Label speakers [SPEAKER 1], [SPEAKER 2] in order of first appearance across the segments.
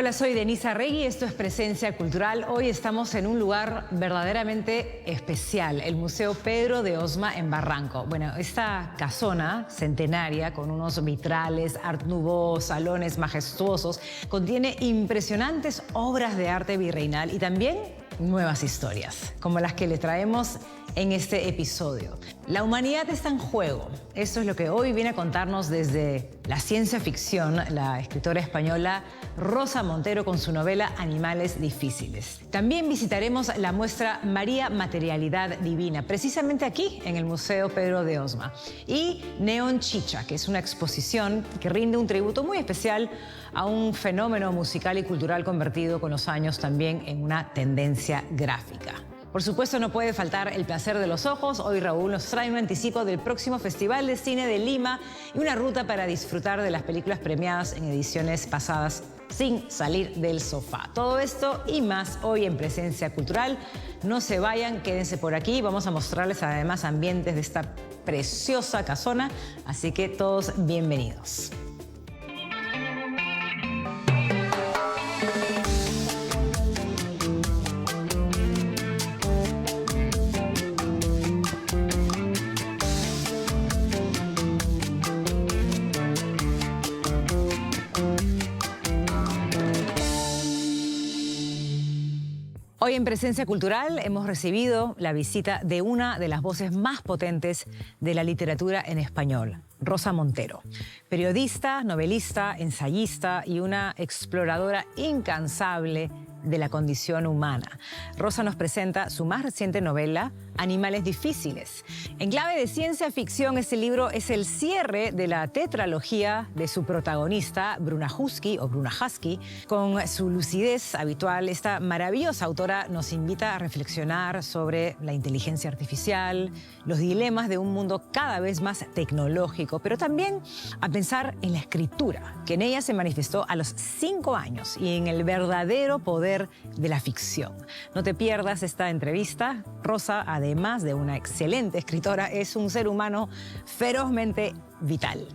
[SPEAKER 1] Hola, soy Denise Arregui, esto es Presencia Cultural. Hoy estamos en un lugar verdaderamente especial, el Museo Pedro de Osma en Barranco. Bueno, esta casona centenaria con unos vitrales, Art Nouveau, salones majestuosos, contiene impresionantes obras de arte virreinal y también nuevas historias, como las que le traemos en este episodio. La humanidad está en juego. Eso es lo que hoy viene a contarnos desde la ciencia ficción la escritora española Rosa Montero con su novela Animales Difíciles. También visitaremos la muestra María Materialidad Divina, precisamente aquí en el Museo Pedro de Osma. Y Neon Chicha, que es una exposición que rinde un tributo muy especial a un fenómeno musical y cultural convertido con los años también en una tendencia gráfica. Por supuesto, no puede faltar el placer de los ojos. Hoy Raúl nos trae un anticipo del próximo Festival de Cine de Lima y una ruta para disfrutar de las películas premiadas en ediciones pasadas sin salir del sofá. Todo esto y más hoy en Presencia Cultural. No se vayan, quédense por aquí. Vamos a mostrarles además ambientes de esta preciosa casona, así que todos bienvenidos. Hoy en Presencia Cultural hemos recibido la visita de una de las voces más potentes de la literatura en español, Rosa Montero. Periodista, novelista, ensayista y una exploradora incansable de la condición humana. Rosa nos presenta su más reciente novela, Animales Difíciles. En clave de ciencia ficción, este libro es el cierre de la tetralogía de su protagonista, Bruna Husky, o Bruna Husky. Con su lucidez habitual, esta maravillosa autora nos invita a reflexionar sobre la inteligencia artificial, los dilemas de un mundo cada vez más tecnológico, pero también a pensar en la escritura, que en ella se manifestó a los 5 años y en el verdadero poder de la ficción. No te pierdas esta entrevista. Rosa, además de una excelente escritora, es un ser humano ferozmente vital.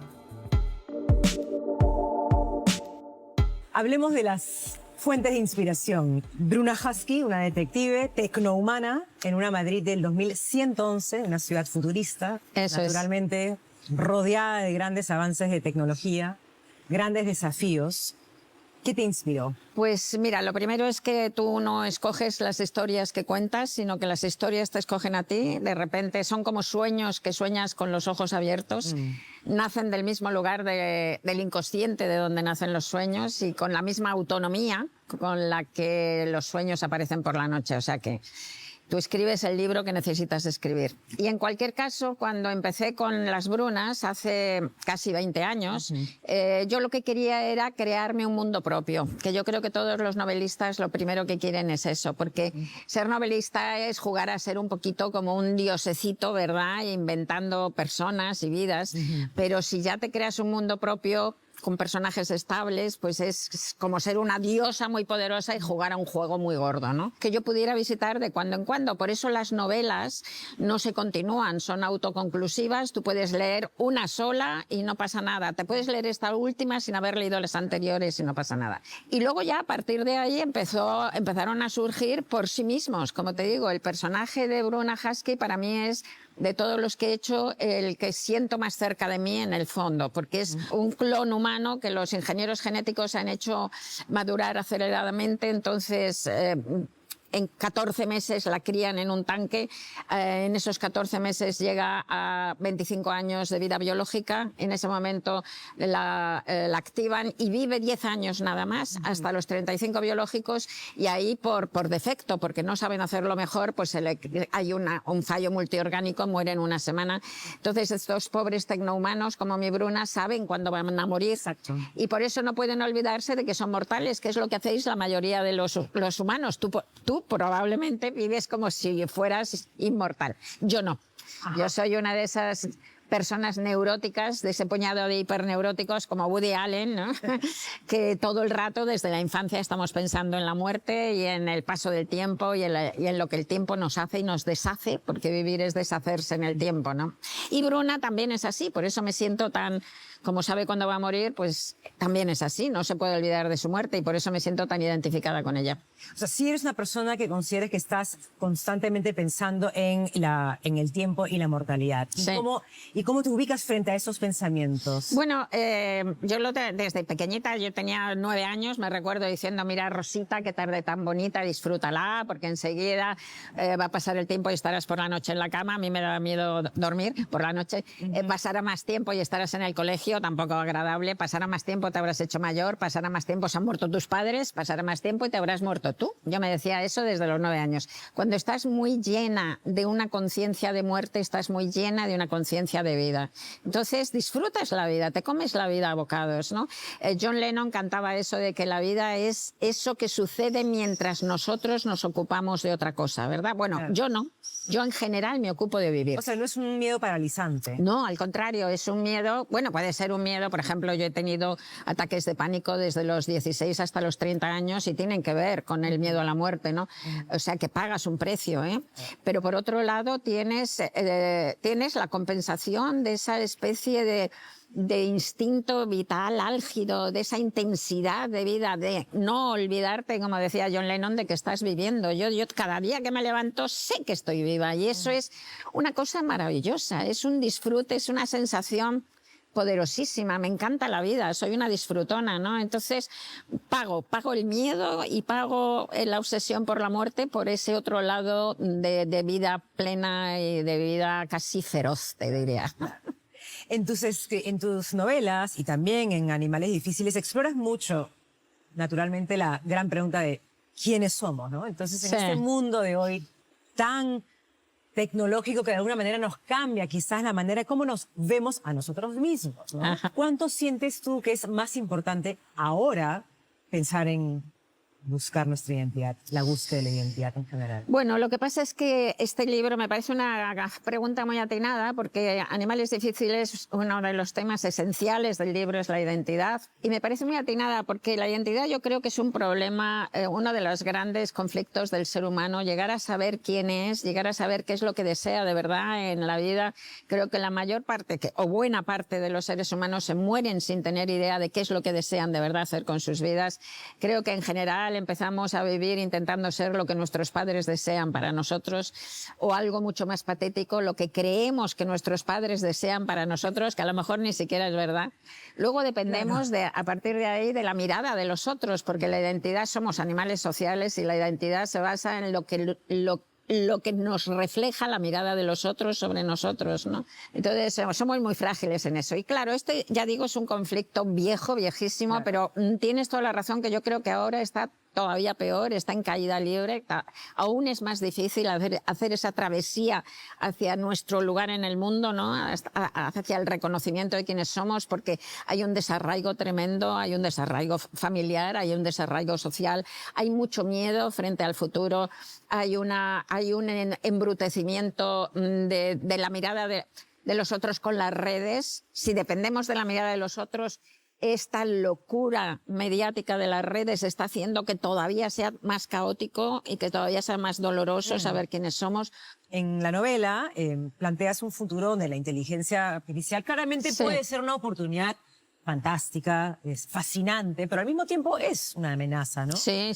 [SPEAKER 1] Hablemos de las fuentes de inspiración. Bruna Husky, una detective tecnohumana en una Madrid del 2111, una ciudad futurista, naturalmente rodeada de grandes avances de tecnología, grandes desafíos. ¿Qué te inspiró?
[SPEAKER 2] Pues mira, lo primero es que tú no escoges las historias que cuentas, sino que las historias te escogen a ti. De repente son como sueños que sueñas con los ojos abiertos. Nacen del mismo lugar del inconsciente de donde nacen los sueños y con la misma autonomía con la que los sueños aparecen por la noche. O sea que tú escribes el libro que necesitas escribir. Y en cualquier caso, cuando empecé con Las Brunas, hace casi 20 años, yo lo que quería era crearme un mundo propio, que yo creo que todos los novelistas lo primero que quieren es eso, porque ser novelista es jugar a ser un poquito como un diosecito, ¿verdad? Inventando personas y vidas, pero si ya te creas un mundo propio, con personajes estables, pues es como ser una diosa muy poderosa y jugar a un juego muy gordo, ¿no? Que yo pudiera visitar de cuando en cuando. Por eso las novelas no se continúan, son autoconclusivas. Tú puedes leer una sola y no pasa nada. Te puedes leer esta última sin haber leído las anteriores y no pasa nada. Y luego ya a partir de ahí empezaron a surgir por sí mismos. Como te digo, el personaje de Bruna Husky para mí es, de todos los que he hecho, el que siento más cerca de mí en el fondo, porque es un clon humano que los ingenieros genéticos han hecho madurar aceleradamente. Entonces en 14 meses la crían en un tanque, en esos 14 meses llega a 25 años de vida biológica, en ese momento la activan y vive 10 años nada más, hasta los 35 biológicos, y ahí por defecto, porque no saben hacerlo mejor, pues hay un fallo multiorgánico, muere en una semana. Entonces estos pobres tecnohumanos como mi Bruna saben cuándo van a morir. Exacto. Y por eso no pueden olvidarse de que son mortales, que es lo que hacéis la mayoría de los humanos. Tú probablemente vives como si fueras inmortal. Yo no. Ajá. Yo soy una de esas personas neuróticas, de ese puñado de hiperneuróticos como Woody Allen, ¿no? Que todo el rato, desde la infancia, estamos pensando en la muerte y en el paso del tiempo y en lo que el tiempo nos hace y nos deshace, porque vivir es deshacerse en el tiempo, ¿no? Y Bruna también es así, por eso me siento tan como sabe cuándo va a morir, pues también es así, no se puede olvidar de su muerte y por eso me siento tan identificada con ella.
[SPEAKER 1] O sea, si eres una persona que consideres que estás constantemente pensando en el tiempo y la mortalidad.
[SPEAKER 2] Sí.
[SPEAKER 1] ¿Y cómo te ubicas frente a esos pensamientos?
[SPEAKER 2] Bueno, desde pequeñita, yo tenía 9 años, me recuerdo diciendo, mira Rosita, qué tarde tan bonita, disfrútala, porque enseguida va a pasar el tiempo y estarás por la noche en la cama. A mí me da miedo dormir por la noche. Pasará más tiempo y estarás en el colegio, tampoco agradable. Pasará más tiempo, te habrás hecho mayor. Pasará más tiempo, se han muerto tus padres. Pasará más tiempo y te habrás muerto tú. Yo me decía eso desde los 9 años. Cuando estás muy llena de una conciencia de muerte, estás muy llena de una conciencia de vida. Entonces disfrutas la vida, te comes la vida a bocados, ¿no? John Lennon cantaba eso de que la vida es eso que sucede mientras nosotros nos ocupamos de otra cosa, ¿verdad? Bueno, claro. Yo no. Yo en general me ocupo de vivir.
[SPEAKER 1] O sea, no es un miedo paralizante.
[SPEAKER 2] No, al contrario, es un miedo, bueno, puede ser un miedo, por ejemplo, yo he tenido ataques de pánico desde los 16 hasta los 30 años y tienen que ver con el miedo a la muerte, ¿no? O sea, que pagas un precio, ¿eh? Pero por otro lado tienes la compensación de esa especie de instinto vital álgido, de esa intensidad de vida, de no olvidarte, como decía John Lennon, de que estás viviendo. Yo cada día que me levanto sé que estoy viva y eso es una cosa maravillosa, es un disfrute, es una sensación poderosísima, me encanta la vida, soy una disfrutona, ¿no? Entonces pago el miedo y pago la obsesión por la muerte por ese otro lado de vida plena y de vida casi feroz, te diría.
[SPEAKER 1] Entonces, en tus novelas y también en Animales Difíciles exploras mucho, naturalmente, la gran pregunta de quiénes somos, ¿no? Entonces, en este mundo de hoy tan tecnológico que de alguna manera nos cambia quizás la manera como nos vemos a nosotros mismos, ¿no? ¿Cuánto sientes tú que es más importante ahora pensar en buscar nuestra identidad, la búsqueda de la identidad en general?
[SPEAKER 2] Bueno, lo que pasa es que este libro me parece una pregunta muy atinada porque Animales Difíciles, uno de los temas esenciales del libro es la identidad y me parece muy atinada porque la identidad yo creo que es un problema, uno de los grandes conflictos del ser humano, llegar a saber quién es, llegar a saber qué es lo que desea de verdad en la vida. Creo que la mayor parte, o buena parte de los seres humanos se mueren sin tener idea de qué es lo que desean de verdad hacer con sus vidas. Creo que en general empezamos a vivir intentando ser lo que nuestros padres desean para nosotros o algo mucho más patético, lo que creemos que nuestros padres desean para nosotros, que a lo mejor ni siquiera es verdad. Luego dependemos a partir de ahí de la mirada de los otros, porque la identidad somos animales sociales y la identidad se basa en lo que nos refleja la mirada de los otros sobre nosotros, ¿no? Entonces, somos muy frágiles en eso. Y claro, este, ya digo, es un conflicto viejísimo, pero tienes toda la razón que yo creo que ahora está todavía peor, está en caída libre. Aún es más difícil hacer esa travesía hacia nuestro lugar en el mundo, ¿no? Hacia el reconocimiento de quiénes somos, porque hay un desarraigo tremendo, hay un desarraigo familiar, hay un desarraigo social, hay mucho miedo frente al futuro, hay un embrutecimiento de la mirada de los otros con las redes. Si dependemos de la mirada de los otros, esta locura mediática de las redes está haciendo que todavía sea más caótico y que todavía sea más doloroso saber quiénes somos.
[SPEAKER 1] En la novela planteas un futuro donde la inteligencia artificial claramente puede ser una oportunidad fantástica, es fascinante, pero al mismo tiempo es una amenaza, ¿no?
[SPEAKER 2] Sí.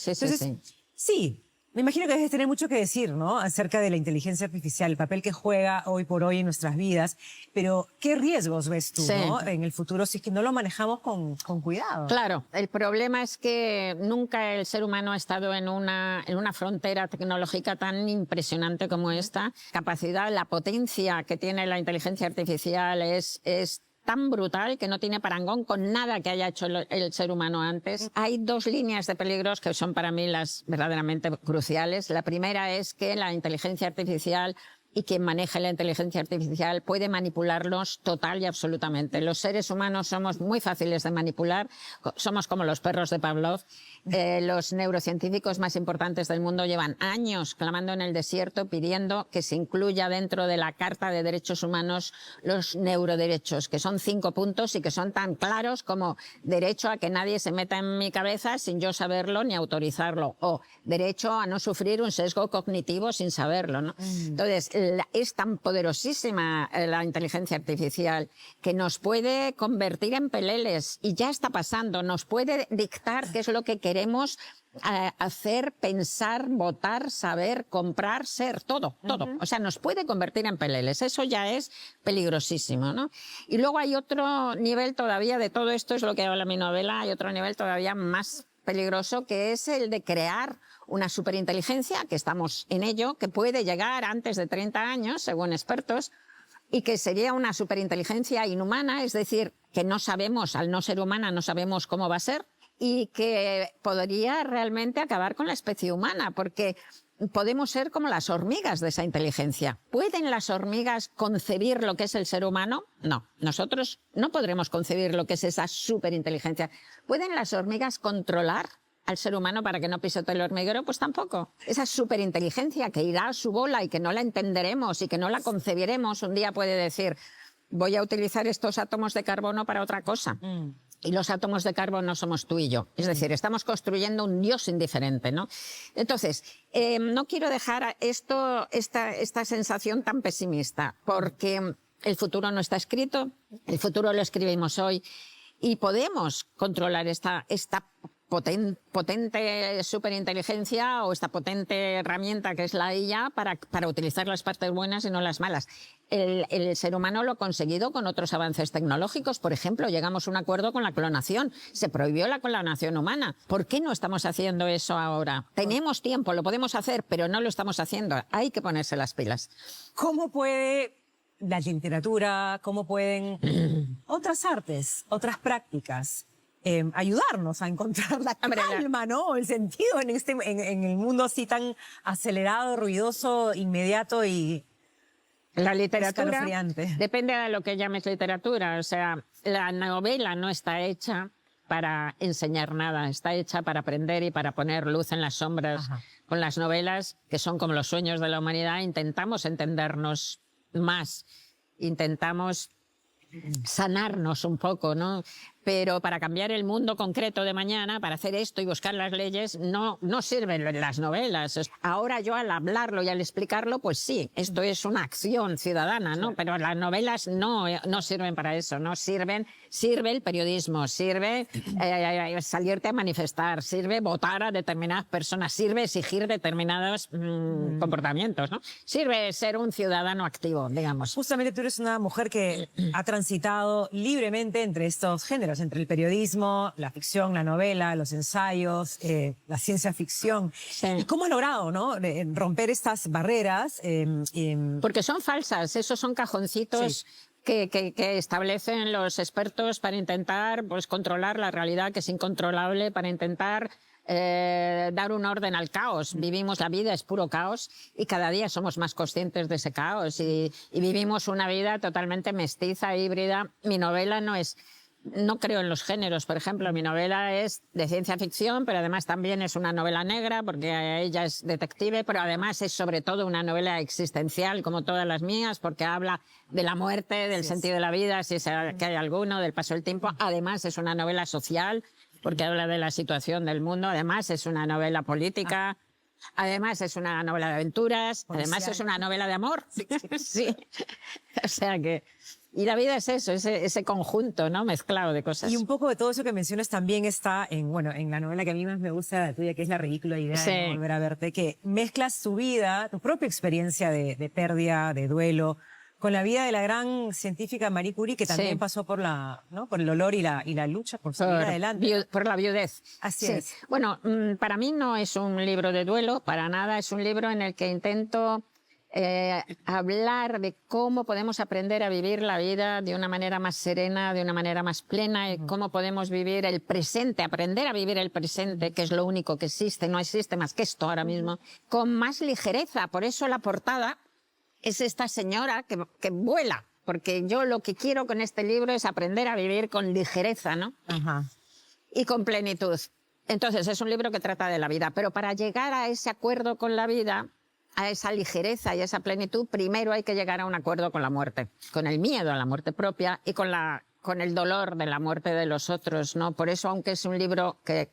[SPEAKER 1] Sí. Me imagino que debes tener mucho que decir, ¿no? Acerca de la inteligencia artificial, el papel que juega hoy por hoy en nuestras vidas. Pero, ¿qué riesgos ves tú, ¿no? En el futuro si es que no lo manejamos con cuidado?
[SPEAKER 2] Claro, el problema es que nunca el ser humano ha estado en una frontera tecnológica tan impresionante como esta. Capacidad, la potencia que tiene la inteligencia artificial es tan brutal que no tiene parangón con nada que haya hecho el ser humano antes. Hay dos líneas de peligros que son para mí las verdaderamente cruciales. La primera es que la inteligencia artificial y quien maneja la inteligencia artificial puede manipularnos total y absolutamente. Los seres humanos somos muy fáciles de manipular, somos como los perros de Pavlov. Los neurocientíficos más importantes del mundo llevan años clamando en el desierto pidiendo que se incluya dentro de la Carta de Derechos Humanos los neuroderechos, que son 5 puntos y que son tan claros como derecho a que nadie se meta en mi cabeza sin yo saberlo ni autorizarlo, o derecho a no sufrir un sesgo cognitivo sin saberlo, ¿no? Entonces, es tan poderosísima la inteligencia artificial que nos puede convertir en peleles, y ya está pasando, nos puede dictar qué es lo que queremos hacer, pensar, votar, saber, comprar, ser, todo. O sea, nos puede convertir en peleles. Eso ya es peligrosísimo, ¿no? Y luego hay otro nivel todavía de todo esto, es lo que habla mi novela, hay otro nivel todavía más peligroso, que es el de crear una superinteligencia, que estamos en ello, que puede llegar antes de 30 años, según expertos, y que sería una superinteligencia inhumana, es decir, que no sabemos, al no ser humana, no sabemos cómo va a ser, y que podría realmente acabar con la especie humana, porque podemos ser como las hormigas de esa inteligencia. ¿Pueden las hormigas concebir lo que es el ser humano? No, nosotros no podremos concebir lo que es esa superinteligencia. ¿Pueden las hormigas controlar al ser humano para que no pisotee el hormiguero? Pues tampoco. Esa superinteligencia que irá a su bola y que no la entenderemos y que no la concebiremos, un día puede decir, voy a utilizar estos átomos de carbono para otra cosa. Y los átomos de carbono somos tú y yo. Es decir, estamos construyendo un Dios indiferente, ¿no? Entonces, no quiero dejar esta sensación tan pesimista, porque el futuro no está escrito, el futuro lo escribimos hoy, y podemos controlar esta potente superinteligencia o esta potente herramienta que es la IA para utilizar las partes buenas y no las malas. El ser humano lo ha conseguido con otros avances tecnológicos. Por ejemplo, llegamos a un acuerdo con la clonación. Se prohibió la clonación humana. ¿Por qué no estamos haciendo eso ahora? Tenemos tiempo, lo podemos hacer, pero no lo estamos haciendo. Hay que ponerse las pilas.
[SPEAKER 3] ¿Cómo puede la literatura, cómo pueden otras artes, otras prácticas ayudarnos a encontrar la calma, ¿no? El sentido en el mundo así tan acelerado, ruidoso, inmediato y
[SPEAKER 2] la literatura
[SPEAKER 3] escalofriante?
[SPEAKER 2] Depende de lo que llames literatura. O sea, la novela no está hecha para enseñar nada, está hecha para aprender y para poner luz en las sombras.
[SPEAKER 3] Ajá.
[SPEAKER 2] Con las novelas, que son como los sueños de la humanidad, intentamos entendernos más, intentamos sanarnos un poco, ¿no? Pero para cambiar el mundo concreto de mañana, para hacer esto y buscar las leyes, no sirven las novelas. Ahora yo al hablarlo y al explicarlo, pues sí, esto es una acción ciudadana, ¿no? Pero las novelas no sirven para eso, no sirve el periodismo, sirve salirte a manifestar, sirve votar a determinadas personas, sirve exigir determinados comportamientos, ¿no? Sirve ser un ciudadano activo, digamos.
[SPEAKER 3] Justamente tú eres una mujer que ha transitado libremente entre estos géneros, entre el periodismo, la ficción, la novela, los ensayos, la ciencia ficción.
[SPEAKER 2] Sí.
[SPEAKER 3] ¿Y cómo has logrado, ¿no? Romper estas barreras?
[SPEAKER 2] Porque son falsas, esos son cajoncitos. Sí. Que establecen los expertos para intentar pues, controlar la realidad que es incontrolable, para intentar dar un orden al caos. Vivimos, la vida es puro caos y cada día somos más conscientes de ese caos y vivimos una vida totalmente mestiza, híbrida. Mi novela no creo en los géneros, por ejemplo, mi novela es de ciencia ficción, pero además también es una novela negra porque ella es detective, pero además es sobre todo una novela existencial como todas las mías porque habla de la muerte, del sentido de la vida, si es que hay alguno, del paso del tiempo. Además es una novela social porque habla de la situación del mundo, además es una novela política. Además es una novela de aventuras, además es una novela de amor. Sí. O sea que... Y la vida es eso, ese conjunto, ¿no? Mezclado de cosas.
[SPEAKER 3] Y un poco de todo eso que mencionas también está en la novela que a mí más me gusta, la tuya, que es La ridícula idea de volver a verte, que mezclas tu vida, tu propia experiencia de pérdida, de duelo, con la vida de la gran científica Marie Curie, que también pasó por por el dolor y la lucha por salir adelante.
[SPEAKER 2] Por la viudez.
[SPEAKER 3] Así es.
[SPEAKER 2] Bueno, para mí no es un libro de duelo, para nada, es un libro en el que intento hablar de cómo podemos aprender a vivir la vida de una manera más serena, de una manera más plena, y cómo podemos vivir el presente, aprender a vivir el presente, que es lo único que existe, no existe más que esto ahora mismo, con más ligereza. Por eso la portada es esta señora que vuela, porque yo lo que quiero con este libro es aprender a vivir con ligereza, ¿no?
[SPEAKER 3] Ajá.
[SPEAKER 2] Y con plenitud. Entonces es un libro que trata de la vida, pero para llegar a ese acuerdo con la vida, a esa ligereza y a esa plenitud, primero hay que llegar a un acuerdo con la muerte, con el miedo a la muerte propia y con el dolor de la muerte de los otros, ¿no? Por eso, aunque es un libro que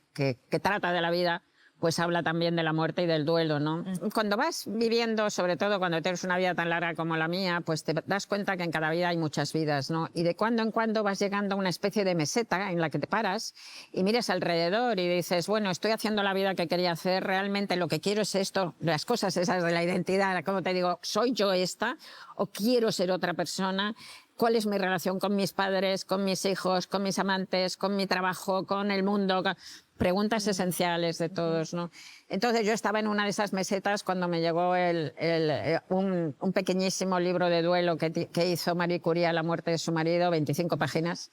[SPEAKER 2] trata de la vida, pues habla también de la muerte y del duelo, ¿no? Cuando vas viviendo, sobre todo cuando tienes una vida tan larga como la mía, pues te das cuenta que en cada vida hay muchas vidas, ¿no? Y de cuando en cuando vas llegando a una especie de meseta en la que te paras y miras alrededor y dices, bueno, estoy haciendo la vida que quería hacer, realmente lo que quiero es esto, las cosas esas de la identidad, como te digo, ¿soy yo esta o quiero ser otra persona? ¿Cuál es mi relación con mis padres, con mis hijos, con mis amantes, con mi trabajo, con el mundo? Preguntas esenciales de todos, ¿no? Entonces yo estaba en una de esas mesetas cuando me llegó un pequeñísimo libro de duelo que hizo Marie Curie a la muerte de su marido, 25 páginas,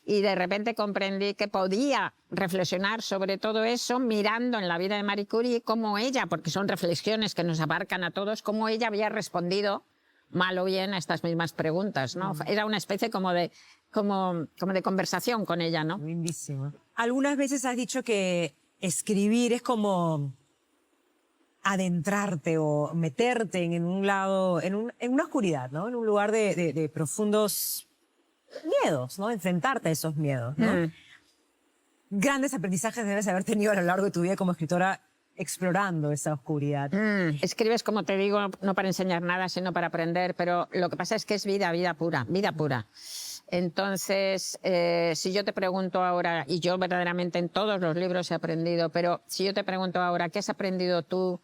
[SPEAKER 2] y de repente comprendí que podía reflexionar sobre todo eso mirando en la vida de Marie Curie cómo ella, porque son reflexiones que nos abarcan a todos, cómo ella había respondido mal o bien a estas mismas preguntas, ¿no? Era una especie como de conversación con ella, ¿no?
[SPEAKER 3] Lindísimo. Algunas veces has dicho que escribir es como adentrarte o meterte en un lado, en una oscuridad, ¿no? En un lugar de profundos miedos, ¿no? Enfrentarte a esos miedos, ¿no? Grandes aprendizajes debes haber tenido a lo largo de tu vida como escritora explorando esa oscuridad.
[SPEAKER 2] Escribes, como te digo, no para enseñar nada, sino para aprender, pero lo que pasa es que es vida pura, vida pura. Entonces, si yo te pregunto ahora, y yo verdaderamente en todos los libros he aprendido, pero si yo te pregunto ahora, ¿qué has aprendido tú?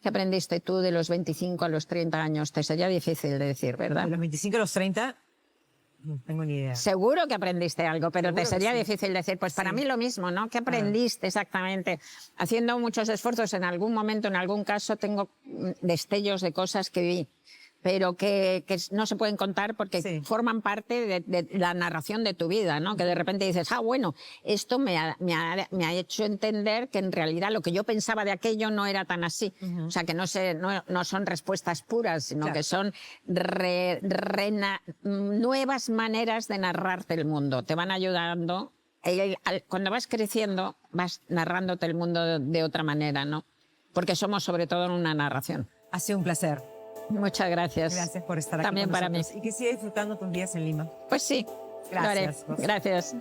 [SPEAKER 2] ¿Qué aprendiste tú de los 25 a los 30 años? Te sería difícil de decir, ¿verdad?
[SPEAKER 3] De los 25 a los 30, no tengo ni idea.
[SPEAKER 2] Seguro que aprendiste algo, pero
[SPEAKER 3] Seguro
[SPEAKER 2] te sería
[SPEAKER 3] sí.
[SPEAKER 2] difícil decir, pues para mí lo mismo, ¿no? ¿Qué aprendiste exactamente? Haciendo muchos esfuerzos, en algún momento, en algún caso, tengo destellos de cosas que vi, pero que no se pueden contar porque forman parte de la narración de tu vida, ¿no? Que de repente dices, bueno, esto me ha hecho entender que en realidad lo que yo pensaba de aquello no era tan así. O sea, que no son respuestas puras, sino que son nuevas maneras de narrarte el mundo. Te van ayudando. Cuando vas creciendo, vas narrándote el mundo de otra manera, ¿no? Porque somos sobre todo en una narración.
[SPEAKER 3] Ha sido un placer.
[SPEAKER 2] Muchas gracias.
[SPEAKER 3] Gracias por estar aquí
[SPEAKER 2] También
[SPEAKER 3] con
[SPEAKER 2] para mí.
[SPEAKER 3] nosotros. Y que siga disfrutando tus días en Lima.
[SPEAKER 2] Pues sí.
[SPEAKER 3] Gracias.
[SPEAKER 2] Lo haré. Gracias.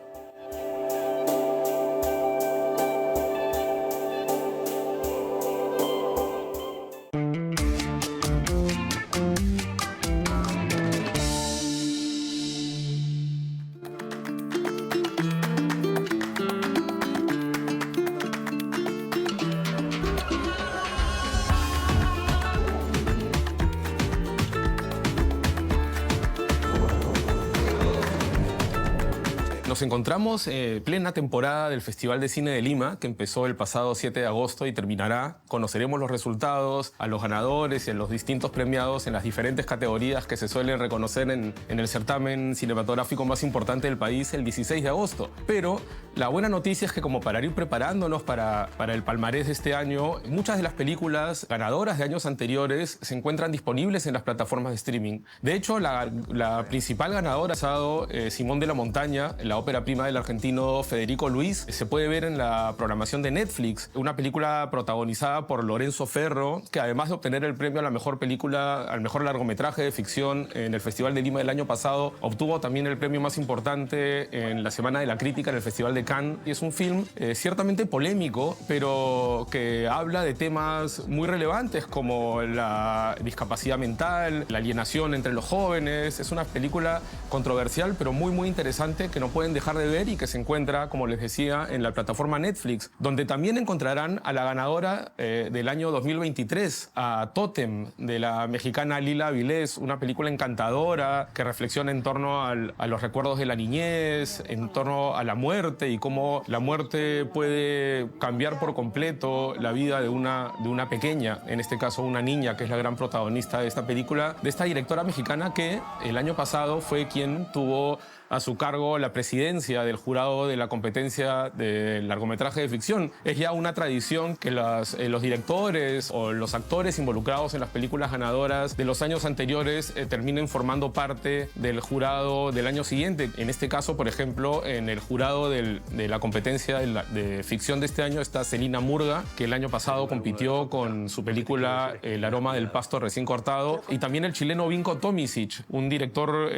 [SPEAKER 4] Nos encontramos en plena temporada del Festival de Cine de Lima, que empezó el pasado 7 de agosto y terminará. Conoceremos los resultados, a los ganadores y a los distintos premiados en las diferentes categorías que se suelen reconocer en el certamen cinematográfico más importante del país el 16 de agosto. Pero la buena noticia es que, como para ir preparándonos para el palmarés de este año, muchas de las películas ganadoras de años anteriores se encuentran disponibles en las plataformas de streaming. De hecho, la principal ganadora ha sido Simón de la Montaña, la ópera prima del argentino Federico Luis. Se puede ver en la programación de Netflix, una película protagonizada por Lorenzo Ferro, que además de obtener el premio a la mejor película, al mejor largometraje de ficción en el Festival de Lima del año pasado, obtuvo también el premio más importante en la Semana de la Crítica en el Festival de Cannes. Y es un film ciertamente polémico, pero que habla de temas muy relevantes como la discapacidad mental, la alienación entre los jóvenes. Es una película controversial, pero muy interesante, que no pueden dejar de ver y que se encuentra, como les decía, en la plataforma Netflix, donde también encontrarán a la ganadora del año 2023, a Tótem, de la mexicana Lila Avilés, una película encantadora que reflexiona en torno a los recuerdos de la niñez, en torno a la muerte y cómo la muerte puede cambiar por completo la vida de una pequeña, en este caso una niña, que es la gran protagonista de esta película, de esta directora mexicana que el año pasado fue quien tuvo a su cargo la presidencia del jurado de la competencia de largometraje de ficción. Es ya una tradición que los directores o los actores involucrados en las películas ganadoras de los años anteriores terminen formando parte del jurado del año siguiente. En este caso, por ejemplo, en el jurado de la competencia de ficción de este año está Celina Murga, que el año pasado compitió con su película El aroma del pasto recién cortado, y también el chileno Vinko Tomisic, un director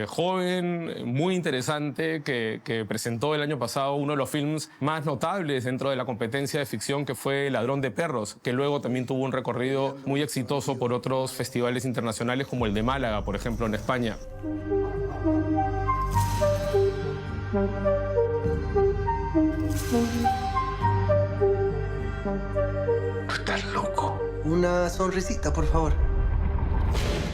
[SPEAKER 4] joven, muy interesante que presentó el año pasado uno de los films más notables dentro de la competencia de ficción, que fue Ladrón de Perros, que luego también tuvo un recorrido muy exitoso por otros festivales internacionales como el de Málaga, por ejemplo, en España.
[SPEAKER 5] Tú estás loco. Una sonrisita, por favor.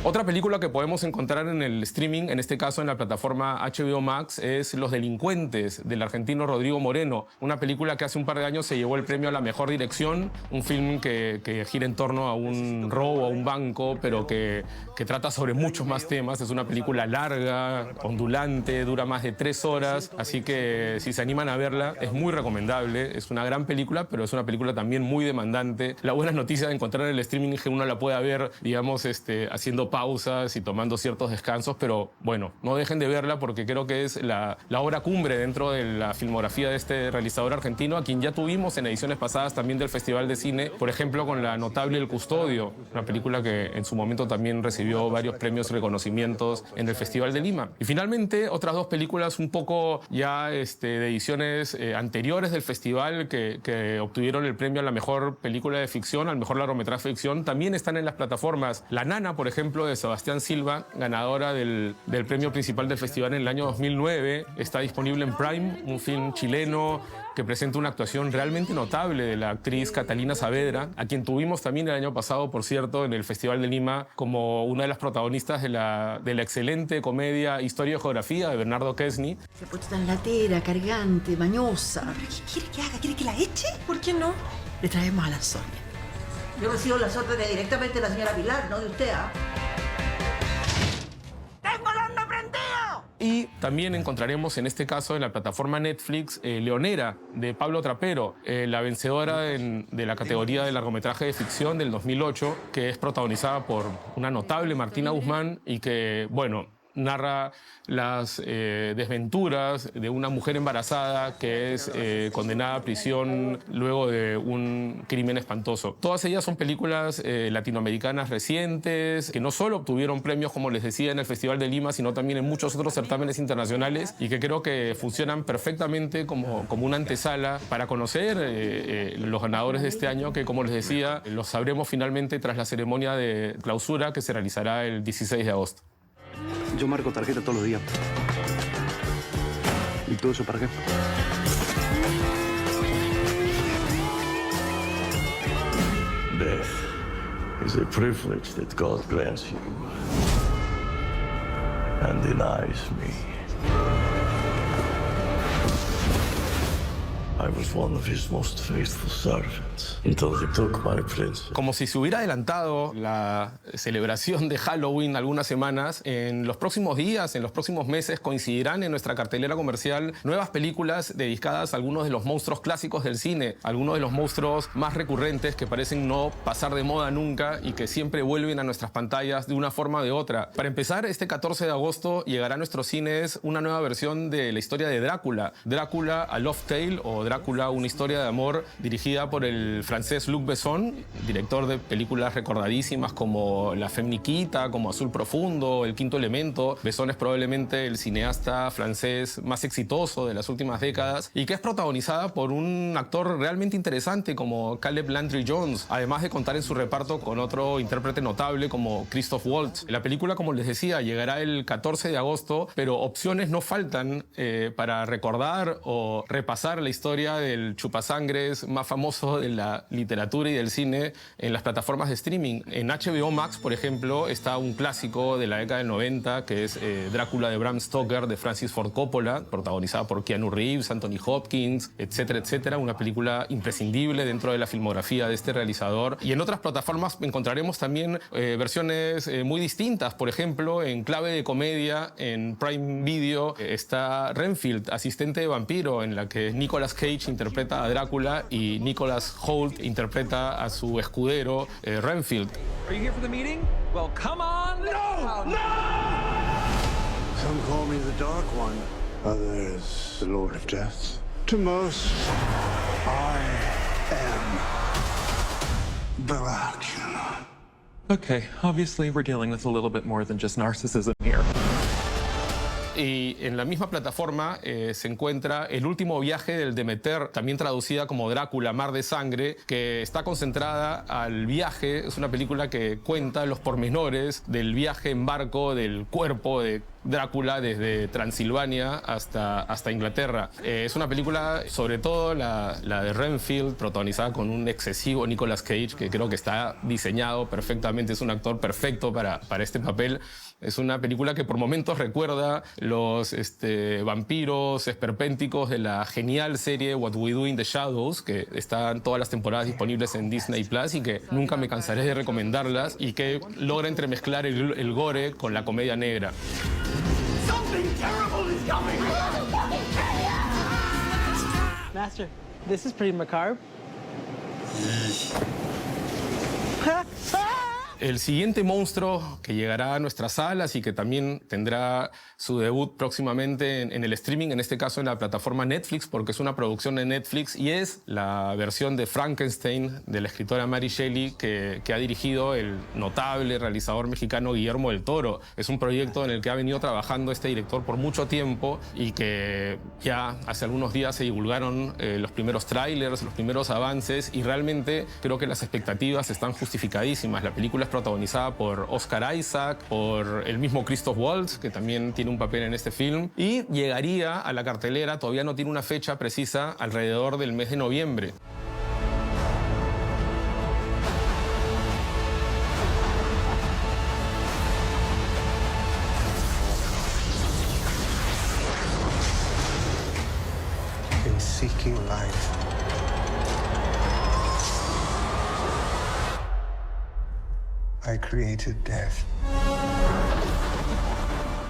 [SPEAKER 4] Otra película que podemos encontrar en el streaming, en este caso en la plataforma HBO Max, es Los Delincuentes, del argentino Rodrigo Moreno. Una película que hace un par de años se llevó el premio a la mejor dirección. Un film que gira en torno a un robo a un banco, pero que trata sobre muchos más temas. Es una película larga, ondulante, dura más de 3 horas. Así que si se animan a verla, es muy recomendable. Es una gran película, pero es una película también muy demandante. La buena noticia de encontrar el streaming es que uno la pueda ver, digamos, haciendo pausas y tomando ciertos descansos, pero bueno, no dejen de verla porque creo que es la obra cumbre dentro de la filmografía de este realizador argentino, a quien ya tuvimos en ediciones pasadas también del Festival de Cine, por ejemplo con la notable El Custodio, una película que en su momento también recibió varios premios y reconocimientos en el Festival de Lima. Y finalmente, otras 2 películas un poco ya de ediciones anteriores del festival que obtuvieron el premio a la mejor película de ficción, al mejor largometraje de ficción, también están en las plataformas. La Nana, por ejemplo, de Sebastián Silva, ganadora del premio principal del festival en el año 2009, está disponible en Prime, un film chileno que presenta una actuación realmente notable de la actriz Catalina Saavedra, a quien tuvimos también el año pasado, por cierto, en el Festival de Lima, como una de las protagonistas de la excelente comedia Historia y Geografía de Bernardo Kesny.
[SPEAKER 6] Se ha puesto tan latera, cargante, mañosa. ¿Qué quiere que haga? ¿Quiere que la eche? ¿Por qué no? Le traemos a la Sonia. Yo recibo las órdenes directamente de la señora Pilar, no de usted, ¿ah? ¡Tengo el horno prendido!
[SPEAKER 4] Y también encontraremos en este caso en la plataforma Netflix Leonera, de Pablo Trapero, la vencedora de la categoría de largometraje de ficción del 2008, que es protagonizada por una notable Martina Guzmán y que, bueno, narra las desventuras de una mujer embarazada que es condenada a prisión luego de un crimen espantoso. Todas ellas son películas latinoamericanas recientes que no solo obtuvieron premios, como les decía, en el Festival de Lima, sino también en muchos otros certámenes internacionales y que creo que funcionan perfectamente como una antesala para conocer los ganadores de este año, que, como les decía, los sabremos finalmente tras la ceremonia de clausura que se realizará el 16 de agosto.
[SPEAKER 7] Yo marco tarjeta todos los días. ¿Y todo eso para qué?
[SPEAKER 8] Death is a privilege that God grants you and denies me. I was one of his most faithful servants until he took my princess.
[SPEAKER 4] Como si se hubiera adelantado la celebración de Halloween algunas semanas, en los próximos días, en los próximos meses, coincidirán en nuestra cartelera comercial nuevas películas dedicadas a algunos de los monstruos clásicos del cine, algunos de los monstruos más recurrentes que parecen no pasar de moda nunca y que siempre vuelven a nuestras pantallas de una forma o de otra. Para empezar, este 14 de agosto llegará a nuestros cines una nueva versión de la historia de Drácula, Drácula a Love Tale o Drácula, una historia de amor, dirigida por el francés Luc Besson, director de películas recordadísimas como La Femme Nikita, como Azul Profundo, El Quinto Elemento. Besson es probablemente el cineasta francés más exitoso de las últimas décadas y que es protagonizada por un actor realmente interesante como Caleb Landry Jones, además de contar en su reparto con otro intérprete notable como Christoph Waltz. La película, como les decía, llegará el 14 de agosto, pero opciones no faltan para recordar o repasar la historia del chupasangres más famoso de la literatura y del cine en las plataformas de streaming. En HBO Max, por ejemplo, está un clásico de la década del 90 que es Drácula de Bram Stoker de Francis Ford Coppola, protagonizada por Keanu Reeves, Anthony Hopkins, etcétera, etcétera. Una película imprescindible dentro de la filmografía de este realizador. Y en otras plataformas encontraremos también versiones muy distintas. Por ejemplo, en clave de comedia, en Prime Video está Renfield, asistente de vampiro, en la que Nicolas Cage interpreta a Drácula y Nicholas Hoult interpreta a su escudero Renfield.
[SPEAKER 9] Are you here for the meeting? Well, come on. No! No!
[SPEAKER 10] Some call me the Dark One. Others, the Lord of Death. To most, I am Dracula.
[SPEAKER 9] Okay, obviously we're dealing with a little bit more than just narcissism here.
[SPEAKER 4] Y en la misma plataforma se encuentra El último viaje del Demeter, también traducida como Drácula, Mar de Sangre, que está concentrada al viaje. Es una película que cuenta los pormenores del viaje en barco del cuerpo de Drácula desde Transilvania hasta Inglaterra. Es una película, sobre todo la de Renfield, protagonizada con un excesivo Nicolas Cage, que creo que está diseñado perfectamente, es un actor perfecto para este papel. Es una película que por momentos recuerda los vampiros esperpénticos de la genial serie What We Do in the Shadows, que están todas las temporadas disponibles en Disney Plus y que nunca me cansaré de recomendarlas, y que logra entremezclar el gore con la comedia negra.
[SPEAKER 11] Master, this is pretty macabre.
[SPEAKER 4] El siguiente monstruo que llegará a nuestras salas y que también tendrá su debut próximamente en el streaming, en este caso en la plataforma Netflix, porque es una producción de Netflix, y es la versión de Frankenstein de la escritora Mary Shelley que ha dirigido el notable realizador mexicano Guillermo del Toro. Es un proyecto en el que ha venido trabajando este director por mucho tiempo y que ya hace algunos días se divulgaron los primeros trailers, los primeros avances, y realmente creo que las expectativas están justificadísimas. La película es protagonizada por Oscar Isaac, por el mismo Christoph Waltz, que también tiene un papel en este film, y llegaría a la cartelera, todavía no tiene una fecha precisa, alrededor del mes de noviembre.
[SPEAKER 5] In seeking life, I created death.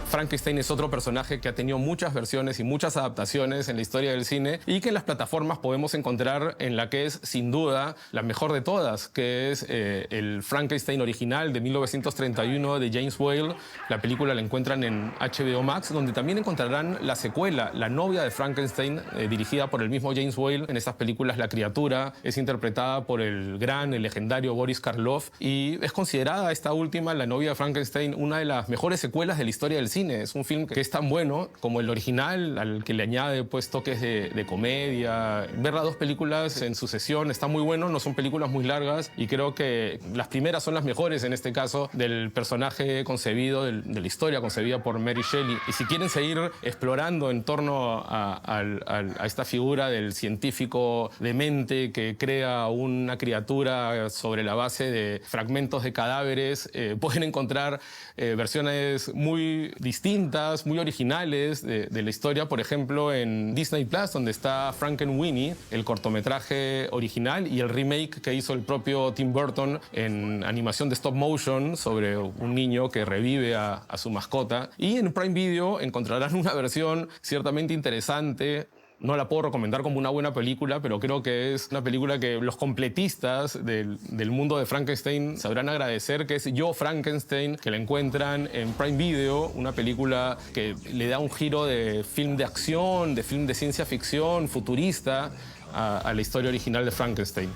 [SPEAKER 4] Frankenstein es otro personaje que ha tenido muchas versiones y muchas adaptaciones en la historia del cine, y que en las plataformas podemos encontrar en la que es sin duda la mejor de todas, que es el Frankenstein original de 1931 de James Whale. La película la encuentran en HBO Max, donde también encontrarán la secuela, La novia de Frankenstein, dirigida por el mismo James Whale. En estas películas la criatura es interpretada por el legendario Boris Karloff, y es considerada esta última, La novia de Frankenstein, una de las mejores secuelas de la historia del cine. Es un film que es tan bueno como el original, al que le añade pues toques de comedia. Ver las dos películas en sucesión está muy bueno, no son películas muy largas, y creo que las primeras son las mejores en este caso, del personaje concebido, de la historia concebida por Mary Shelley. Y si quieren seguir explorando en torno a esta figura del científico demente que crea una criatura sobre la base de fragmentos de cadáveres, pueden encontrar versiones muy distintas, muy originales de la historia. Por ejemplo, en Disney Plus, donde está Frankenweenie, el cortometraje original, y el remake que hizo el propio Tim Burton en animación de stop motion sobre un niño que revive a su mascota. Y en Prime Video encontrarán una versión ciertamente interesante. No la puedo recomendar como una buena película, pero creo que es una película que los completistas del mundo de Frankenstein sabrán agradecer, que es Yo, Frankenstein, que la encuentran en Prime Video, una película que le da un giro de film de acción, de film de ciencia ficción, futurista, a la historia original de Frankenstein.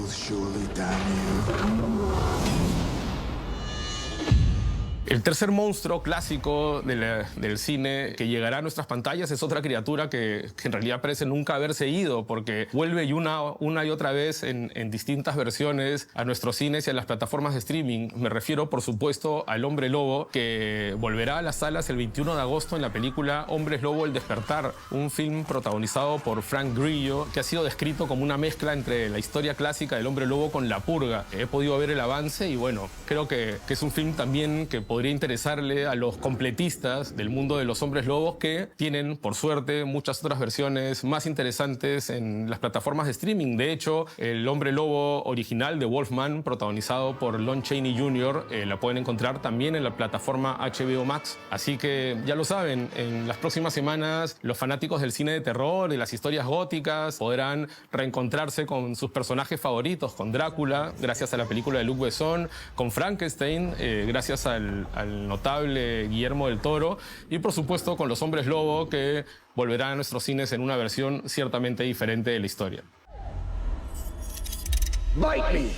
[SPEAKER 10] Surely damn you.
[SPEAKER 4] El tercer monstruo clásico del cine que llegará a nuestras pantallas es otra criatura que en realidad parece nunca haberse ido, porque vuelve una y otra vez en distintas versiones a nuestros cines y a las plataformas de streaming. Me refiero, por supuesto, al Hombre Lobo, que volverá a las salas el 21 de agosto en la película Hombres Lobo: El Despertar, un film protagonizado por Frank Grillo, que ha sido descrito como una mezcla entre la historia clásica del Hombre Lobo con La Purga. He podido ver el avance y bueno, creo que es un film también que podría interesarle a los completistas del mundo de los hombres lobos, que tienen, por suerte, muchas otras versiones más interesantes en las plataformas de streaming. De hecho, el Hombre Lobo original de Wolfman, protagonizado por Lon Chaney Jr., la pueden encontrar también en la plataforma HBO Max. Así que ya lo saben, en las próximas semanas los fanáticos del cine de terror, de las historias góticas, podrán reencontrarse con sus personajes favoritos, con Drácula, gracias a la película de Luc Besson, con Frankenstein, gracias al notable Guillermo del Toro, y por supuesto con los hombres lobo, que volverán a nuestros cines en una versión ciertamente diferente de la historia.
[SPEAKER 10] Bite me!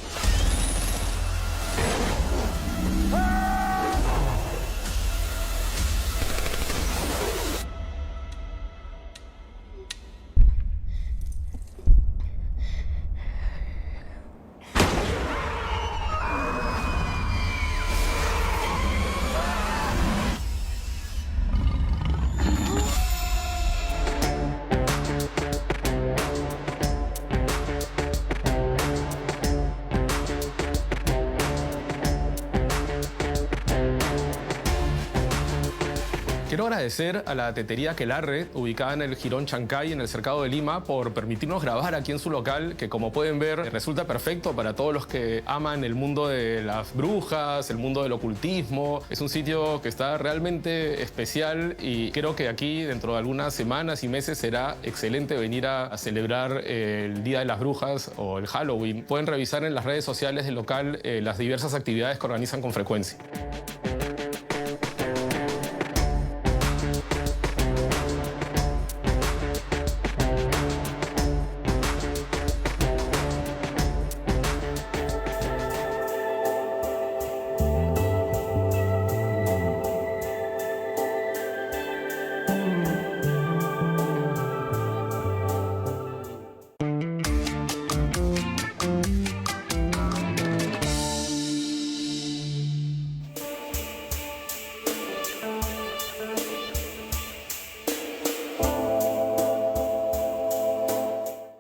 [SPEAKER 4] Quiero agradecer a la tetería Aquelarre, ubicada en el Jirón Chancay, en el Cercado de Lima, por permitirnos grabar aquí en su local, que como pueden ver resulta perfecto para todos los que aman el mundo de las brujas, el mundo del ocultismo. Es un sitio que está realmente especial y creo que aquí dentro de algunas semanas y meses será excelente venir a celebrar el Día de las Brujas o el Halloween. Pueden revisar en las redes sociales del local las diversas actividades que organizan con frecuencia.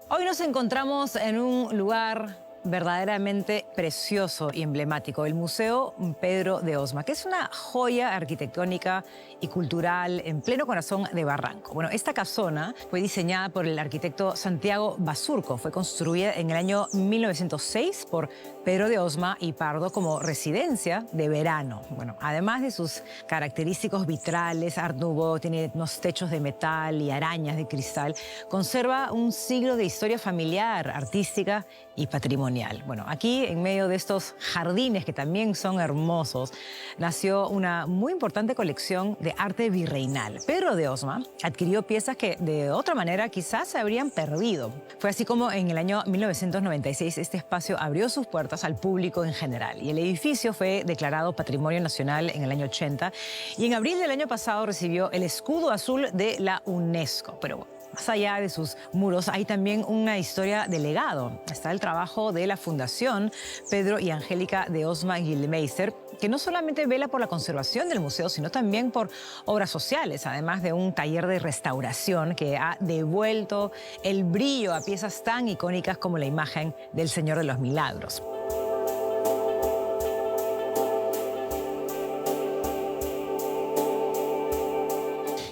[SPEAKER 1] Hoy nos encontramos en un lugar verdaderamente precioso y emblemático, el Museo Pedro de Osma, que es una joya arquitectónica y cultural en pleno corazón de Barranco. Bueno, esta casona fue diseñada por el arquitecto Santiago Basurco, fue construida en el año 1906 por Pedro de Osma y Pardo como residencia de verano. Bueno, además de sus característicos vitrales, Art Nouveau, tiene unos techos de metal y arañas de cristal, conserva un siglo de historia familiar, artística y patrimonial. Bueno, aquí, en medio de estos jardines que también son hermosos, nació una muy importante colección de arte virreinal. Pedro de Osma adquirió piezas que de otra manera quizás se habrían perdido. Fue así como en el año 1996 este espacio abrió sus puertas al público en general y el edificio fue declarado Patrimonio Nacional en el año 80 y en abril del año pasado recibió el escudo azul de la UNESCO. Pero más allá de sus muros hay también una historia de legado. Está el trabajo de la Fundación Pedro y Angélica de Osma Gildemeister, que no solamente vela por la conservación del museo, sino también por obras sociales, además de un taller de restauración que ha devuelto el brillo a piezas tan icónicas como la imagen del Señor de los Milagros.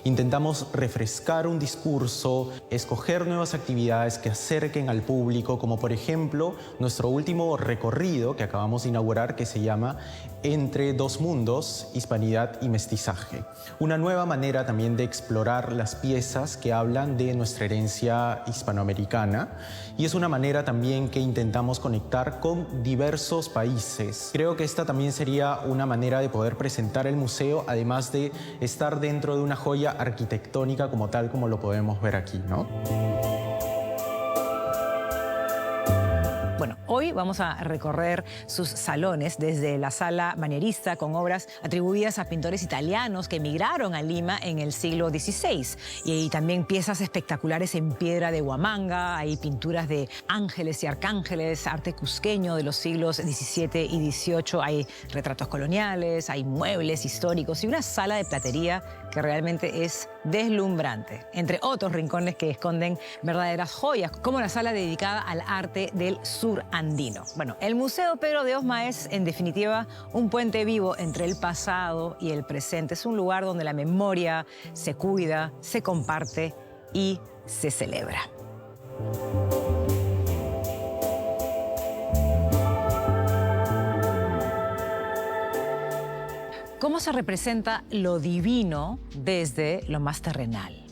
[SPEAKER 12] Intentamos refrescar un discurso, escoger nuevas actividades que acerquen al público, como por ejemplo nuestro último recorrido que acabamos de inaugurar, que se llama Entre dos mundos, hispanidad y mestizaje. Una nueva manera también de explorar las piezas que hablan de nuestra herencia hispanoamericana, y es una manera también que intentamos conectar con diversos países. Creo que esta también sería una manera de poder presentar el museo, además de estar dentro de una joya arquitectónica como tal, como lo podemos ver aquí, ¿no?
[SPEAKER 1] Bueno, hoy vamos a recorrer sus salones desde la sala manierista con obras atribuidas a pintores italianos que emigraron a Lima en el siglo XVI. Y también piezas espectaculares en piedra de Huamanga, hay pinturas de ángeles y arcángeles, arte cusqueño de los siglos XVII y XVIII, hay retratos coloniales, hay muebles históricos y una sala de platería que realmente es deslumbrante, entre otros rincones que esconden verdaderas joyas, como la sala dedicada al arte del sur andino. Bueno, el Museo Pedro de Osma es, en definitiva, un puente vivo entre el pasado y el presente. Es un lugar donde la memoria se cuida, se comparte y se celebra. ¿Cómo se representa lo divino desde lo más terrenal?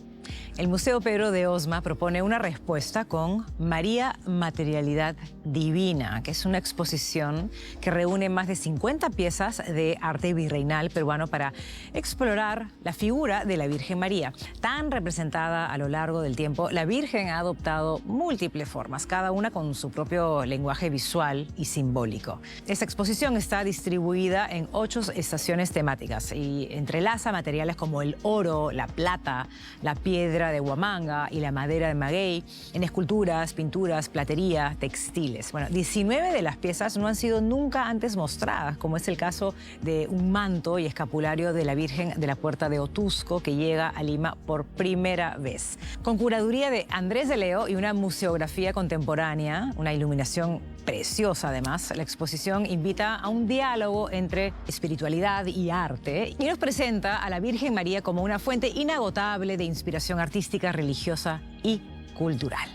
[SPEAKER 1] El Museo Pedro de Osma propone una respuesta con María Materialidad Divina, que es una exposición que reúne más de 50 piezas de arte virreinal peruano para explorar la figura de la Virgen María. Tan representada a lo largo del tiempo, la Virgen ha adoptado múltiples formas, cada una con su propio lenguaje visual y simbólico. Esta exposición está distribuida en 8 estaciones temáticas y entrelaza materiales como el oro, la plata, la piedra de Huamanga y la madera de maguey, en esculturas, pinturas, platería, textiles. Bueno, 19 de las piezas no han sido nunca antes mostradas, como es el caso de un manto y escapulario de la Virgen de la Puerta de Otusco, que llega a Lima por primera vez. Con curaduría de Andrés de Leo y una museografía contemporánea, una iluminación preciosa además, la exposición invita a un diálogo entre espiritualidad y arte y nos presenta a la Virgen María como una fuente inagotable de inspiración artística, religiosa y cultural.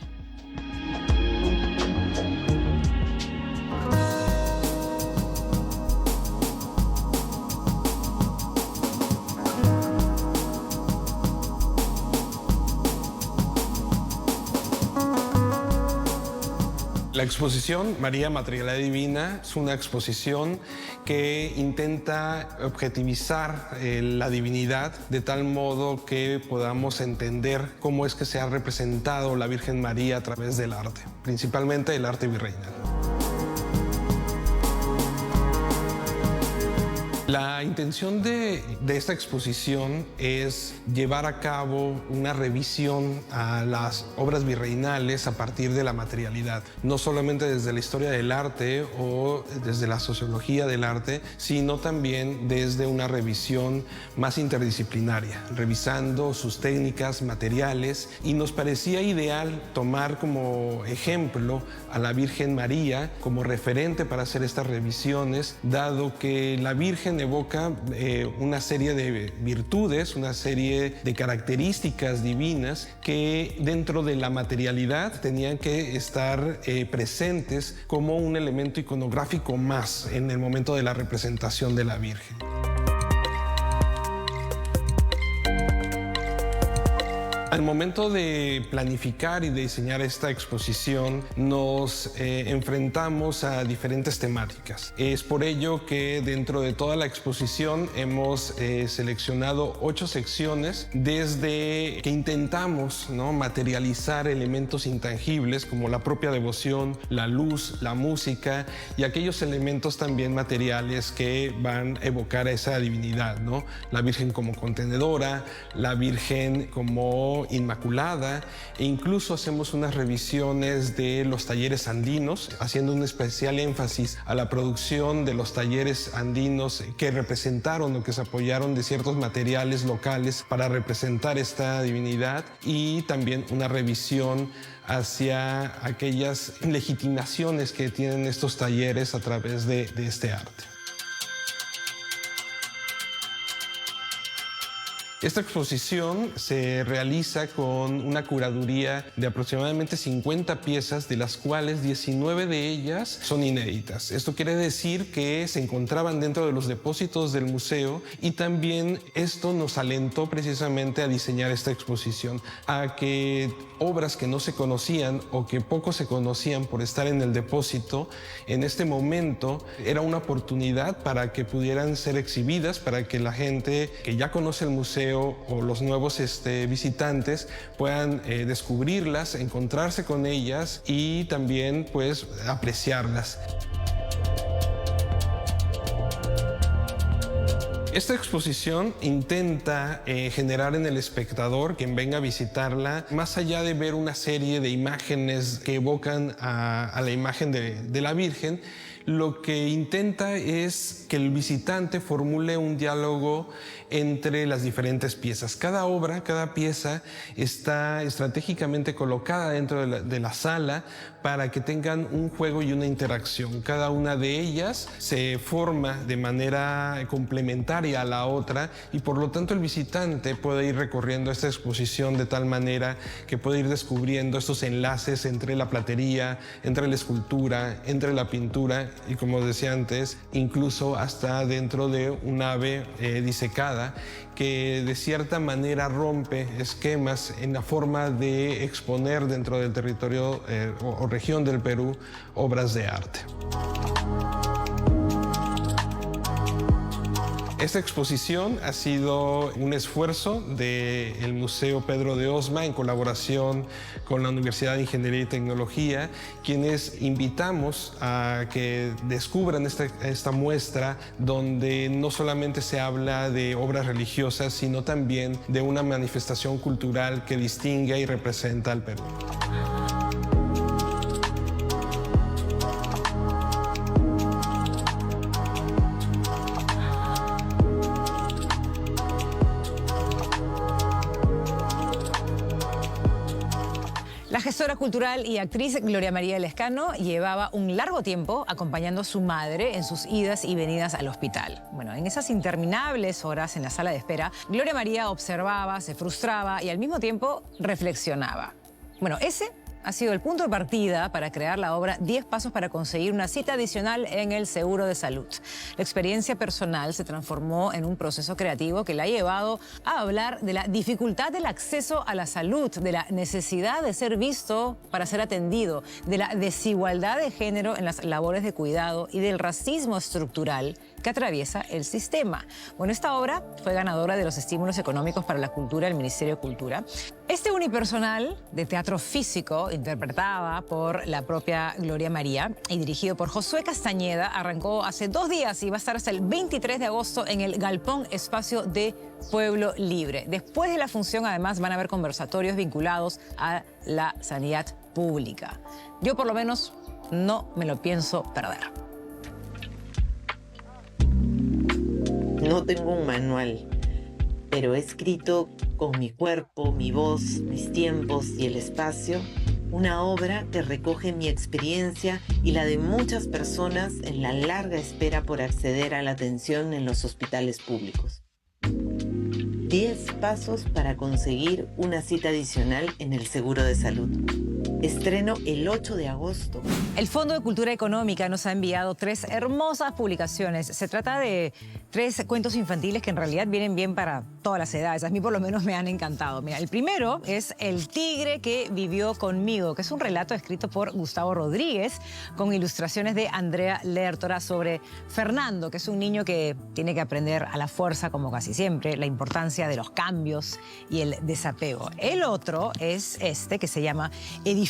[SPEAKER 13] La exposición María Materialidad Divina es una exposición que intenta objetivizar la divinidad de tal modo que podamos entender cómo es que se ha representado la Virgen María a través del arte, principalmente el arte virreinal. La intención de esta exposición es llevar a cabo una revisión a las obras virreinales a partir de la materialidad, no solamente desde la historia del arte o desde la sociología del arte, sino también desde una revisión más interdisciplinaria, revisando sus técnicas materiales, y nos parecía ideal tomar como ejemplo a la Virgen María como referente para hacer estas revisiones, dado que la Virgen evoca una serie de virtudes, una serie de características divinas que dentro de la materialidad tenían que estar presentes como un elemento iconográfico más en el momento de la representación de la Virgen. Al momento de planificar y de diseñar esta exposición, nos enfrentamos a diferentes temáticas. Es por ello que dentro de toda la exposición hemos seleccionado 8 secciones, desde que intentamos, ¿no?, materializar elementos intangibles como la propia devoción, la luz, la música y aquellos elementos también materiales que van a evocar a esa divinidad, ¿no? La Virgen como contenedora, la Virgen como Inmaculada, e incluso hacemos unas revisiones de los talleres andinos, haciendo un especial énfasis a la producción de los talleres andinos que representaron o que se apoyaron de ciertos materiales locales para representar esta divinidad, y también una revisión hacia aquellas legitimaciones que tienen estos talleres a través de este arte. Esta exposición se realiza con una curaduría de aproximadamente 50 piezas, de las cuales 19 de ellas son inéditas. Esto quiere decir que se encontraban dentro de los depósitos del museo, y también esto nos alentó precisamente a diseñar esta exposición, a que obras que no se conocían o que poco se conocían por estar en el depósito, en este momento era una oportunidad para que pudieran ser exhibidas, para que la gente que ya conoce el museo o los nuevos visitantes puedan descubrirlas, encontrarse con ellas y también pues apreciarlas. Esta exposición intenta generar en el espectador, quien venga a visitarla, más allá de ver una serie de imágenes que evocan a la imagen de la Virgen, lo que intenta es que el visitante formule un diálogo entre las diferentes piezas. Cada obra, cada pieza está estratégicamente colocada dentro de la sala para que tengan un juego y una interacción. Cada una de ellas se forma de manera complementaria a la otra, y por lo tanto el visitante puede ir recorriendo esta exposición de tal manera que puede ir descubriendo estos enlaces entre la platería, entre la escultura, entre la pintura, y, como decía antes, incluso hasta dentro de un ave disecada que de cierta manera rompe esquemas en la forma de exponer dentro del territorio o región del Perú obras de arte. Esta exposición ha sido un esfuerzo del Museo Pedro de Osma en colaboración con la Universidad de Ingeniería y Tecnología, quienes invitamos a que descubran esta muestra donde no solamente se habla de obras religiosas, sino también de una manifestación cultural que distingue y representa al Perú.
[SPEAKER 1] La gestora cultural y actriz Gloria María Lescano llevaba un largo tiempo acompañando a su madre en sus idas y venidas al hospital. Bueno, en esas interminables horas en la sala de espera, Gloria María observaba, se frustraba y al mismo tiempo reflexionaba. Bueno, ese ha sido el punto de partida para crear la obra 10 pasos para conseguir una cita adicional en el seguro de salud. La experiencia personal se transformó en un proceso creativo que la ha llevado a hablar de la dificultad del acceso a la salud, de la necesidad de ser visto para ser atendido, de la desigualdad de género en las labores de cuidado y del racismo estructural que atraviesa el sistema. Bueno, esta obra fue ganadora de los estímulos económicos para la cultura del Ministerio de Cultura. Este unipersonal de teatro físico, interpretada por la propia Gloria María y dirigido por Josué Castañeda, arrancó hace 2 días y va a estar hasta el 23 de agosto en el Galpón Espacio de Pueblo Libre. Después de la función, además, van a haber conversatorios vinculados a la sanidad pública. Yo, por lo menos, no me lo pienso perder.
[SPEAKER 14] No tengo un manual, pero he escrito con mi cuerpo, mi voz, mis tiempos y el espacio una obra que recoge mi experiencia y la de muchas personas en la larga espera por acceder a la atención en los hospitales públicos. 10 pasos para conseguir una cita adicional en el seguro de salud. Estreno el 8 de agosto.
[SPEAKER 1] El Fondo de Cultura Económica nos ha enviado 3 hermosas publicaciones. Se trata de 3 cuentos infantiles que en realidad vienen bien para todas las edades. A mí por lo menos me han encantado. Mira, el primero es El tigre que vivió conmigo, que es un relato escrito por Gustavo Rodríguez con ilustraciones de Andrea Lertora sobre Fernando, que es un niño que tiene que aprender a la fuerza, como casi siempre, la importancia de los cambios y el desapego. El otro es este, que se llama Edificio,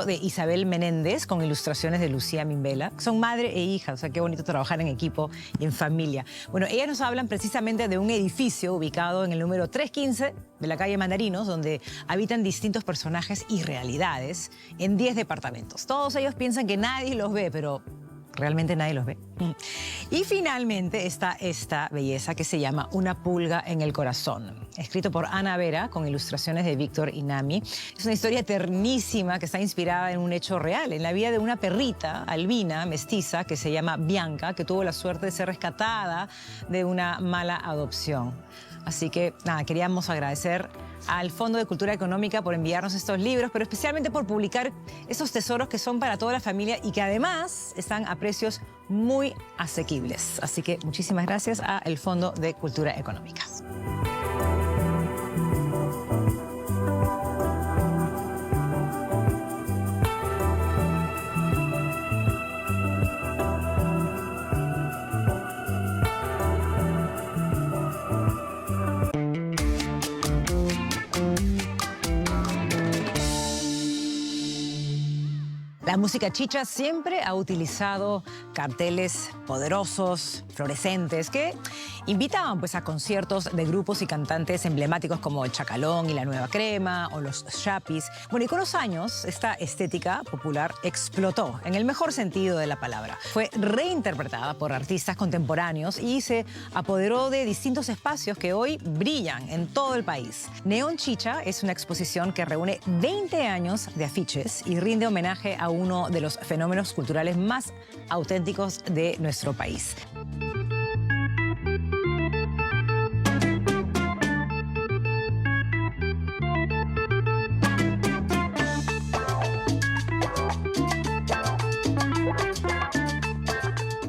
[SPEAKER 1] de Isabel Menéndez, con ilustraciones de Lucía Mimbela. Son madre e hija, o sea, qué bonito trabajar en equipo y en familia. Bueno, ellas nos hablan precisamente de un edificio ubicado en el número 315 de la calle Mandarinos, donde habitan distintos personajes y realidades en 10 departamentos. Todos ellos piensan que nadie los ve, pero realmente nadie los ve. Y finalmente está esta belleza que se llama Una pulga en el corazón, escrito por Ana Vera con ilustraciones de Víctor Inami. Es una historia ternísima que está inspirada en un hecho real, en la vida de una perrita albina, mestiza, que se llama Bianca, que tuvo la suerte de ser rescatada de una mala adopción. Así que, nada, queríamos agradecer al Fondo de Cultura Económica por enviarnos estos libros, pero especialmente por publicar estos tesoros que son para toda la familia y que además están a precios muy asequibles. Así que muchísimas gracias al Fondo de Cultura Económica. La música chicha siempre ha utilizado carteles poderosos, fluorescentes, que invitaban pues, a conciertos de grupos y cantantes emblemáticos como el Chacalón y la Nueva Crema o los Chapis. Bueno, y con los años esta estética popular explotó, en el mejor sentido de la palabra. Fue reinterpretada por artistas contemporáneos y se apoderó de distintos espacios que hoy brillan en todo el país. Neón Chicha es una exposición que reúne 20 años de afiches y rinde homenaje a uno de los fenómenos culturales más auténticos de nuestro país.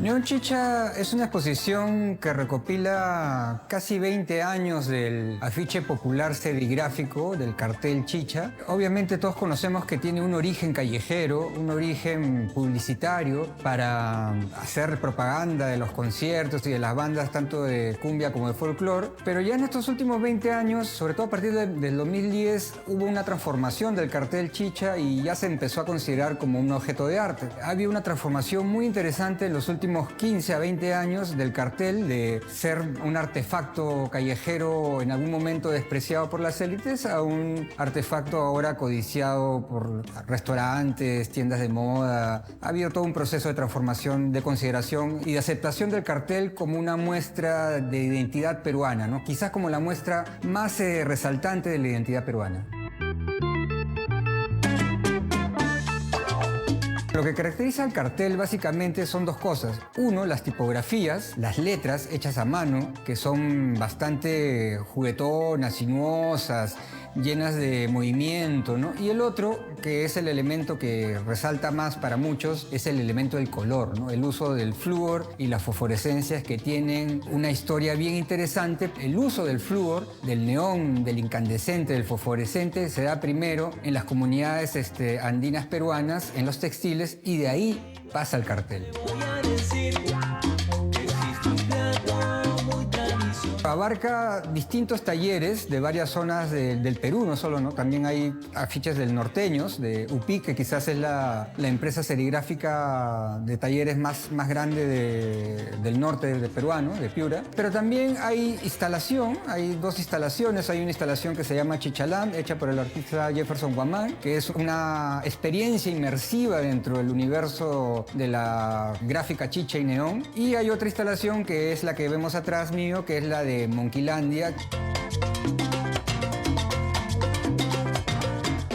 [SPEAKER 15] Neón Chicha es una exposición que recopila casi 20 años del afiche popular serigráfico del cartel Chicha. Obviamente todos conocemos que tiene un origen callejero, un origen publicitario para hacer propaganda de los conciertos y de las bandas tanto de cumbia como de folclore. Pero ya en estos últimos 20 años, sobre todo a partir del 2010, hubo una transformación del cartel Chicha y ya se empezó a considerar como un objeto de arte. Había una transformación muy interesante en los últimos 15 a 20 años del cartel, de ser un artefacto callejero en algún momento despreciado por las élites a un artefacto ahora codiciado por restaurantes, tiendas de moda. Ha habido todo un proceso de transformación, de consideración y de aceptación del cartel como una muestra de identidad peruana, ¿no? Quizás como la muestra más resaltante de la identidad peruana. Lo que caracteriza al cartel básicamente son dos cosas. Uno, las tipografías, las letras hechas a mano, que son bastante juguetonas, sinuosas, llenas de movimiento, ¿no? Y el otro, que es el elemento que resalta más para muchos, es el elemento del color, ¿no? El uso del flúor y las fosforescencias, que tienen una historia bien interesante. El uso del flúor, del neón, del incandescente, del fosforescente, se da primero en las comunidades andinas peruanas, en los textiles, y de ahí pasa al cartel. Abarca distintos talleres de varias zonas del Perú, no solo, ¿no? También hay afiches del Norteños, de UPIC, que quizás es la empresa serigráfica de talleres más grande del norte de peruano, de Piura. Pero también hay instalación, hay dos instalaciones. Hay una instalación que se llama Chichaland, hecha por el artista Jefferson Guamán, que es una experiencia inmersiva dentro del universo de la gráfica chicha y neón. Y hay otra instalación que es la que vemos atrás mío, que es la de Monquilandia.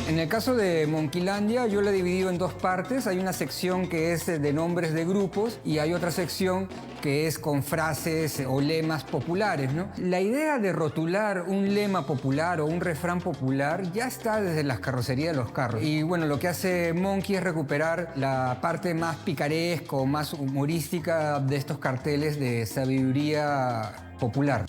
[SPEAKER 15] En el caso de Monquilandia, yo la he dividido en dos partes. Hay una sección que es de nombres de grupos y hay otra sección que es con frases o lemas populares, ¿no? La idea de rotular un lema popular o un refrán popular ya está desde las carrocerías de los carros. Y bueno, lo que hace Monkey es recuperar la parte más picaresca o más humorística de estos carteles de sabiduría popular.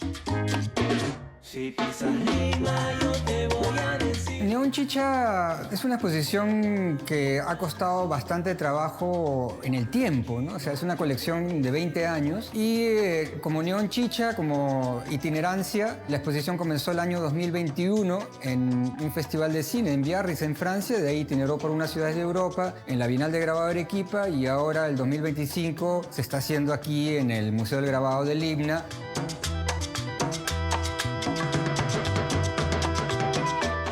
[SPEAKER 15] Si pisas Lima, yo te voy a decir. Neón Chicha es una exposición que ha costado bastante trabajo en el tiempo, ¿no? O sea, es una colección de 20 años y como Neón Chicha, como itinerancia, la exposición comenzó el año 2021 en un festival de cine en Biarritz, en Francia. De ahí itineró por unas ciudades de Europa, en la Bienal de Grabado de Arequipa, y ahora el 2025 se está haciendo aquí en el Museo del Grabado del IBNA.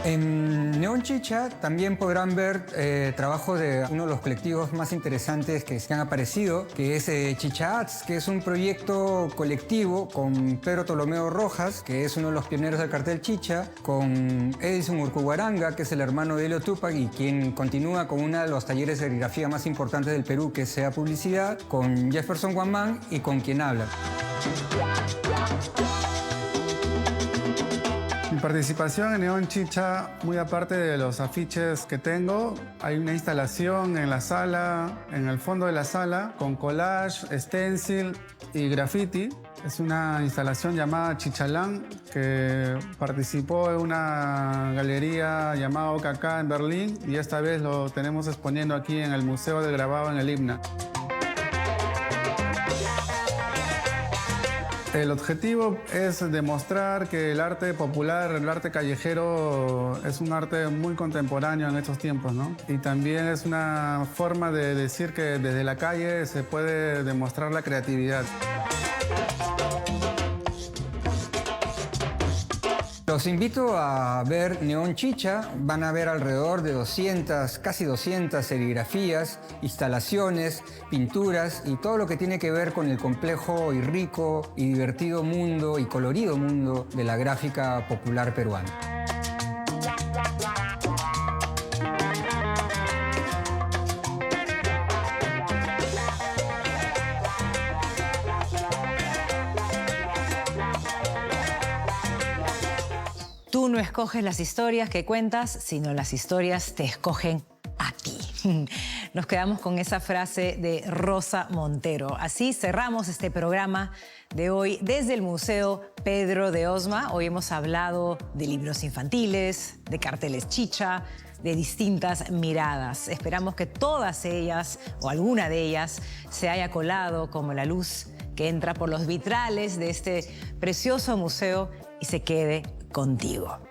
[SPEAKER 15] En Neón Chicha también podrán ver trabajos de uno de los colectivos más interesantes que se han aparecido, que es Chicha Arts, que es un proyecto colectivo con Pedro Ptolomeo Rojas, que es uno de los pioneros del cartel Chicha, con Edison Urcuguaranga, que es el hermano de Helio Tupac y quien continúa con uno de los talleres de serigrafía más importantes del Perú, que es Sea Publicidad, con Jefferson Guamán y con Quien Habla.
[SPEAKER 16] Mi participación en Neón Chicha, muy aparte de los afiches que tengo, hay una instalación en la sala, en el fondo de la sala, con collage, stencil y graffiti. Es una instalación llamada Chichaland, que participó en una galería llamada OKK en Berlín, y esta vez lo tenemos exponiendo aquí en el Museo del Grabado en el IBNA. El objetivo es demostrar que el arte popular, el arte callejero, es un arte muy contemporáneo en estos tiempos, ¿no? Y también es una forma de decir que desde la calle se puede demostrar la creatividad. Los invito a ver Neón Chicha. Van a ver alrededor de 200, casi 200 serigrafías, instalaciones, pinturas y todo lo que tiene que ver con el complejo y rico y divertido mundo y colorido mundo de la gráfica popular peruana.
[SPEAKER 1] Tú no escoges las historias que cuentas, sino las historias te escogen a ti. nos quedamos con esa frase de Rosa Montero. Así cerramos este programa de hoy desde el Museo Pedro de Osma. Hoy hemos hablado de libros infantiles, de carteles chicha, de distintas miradas. Esperamos que todas ellas o alguna de ellas se haya colado como la luz que entra por los vitrales de este precioso museo y se quede contigo.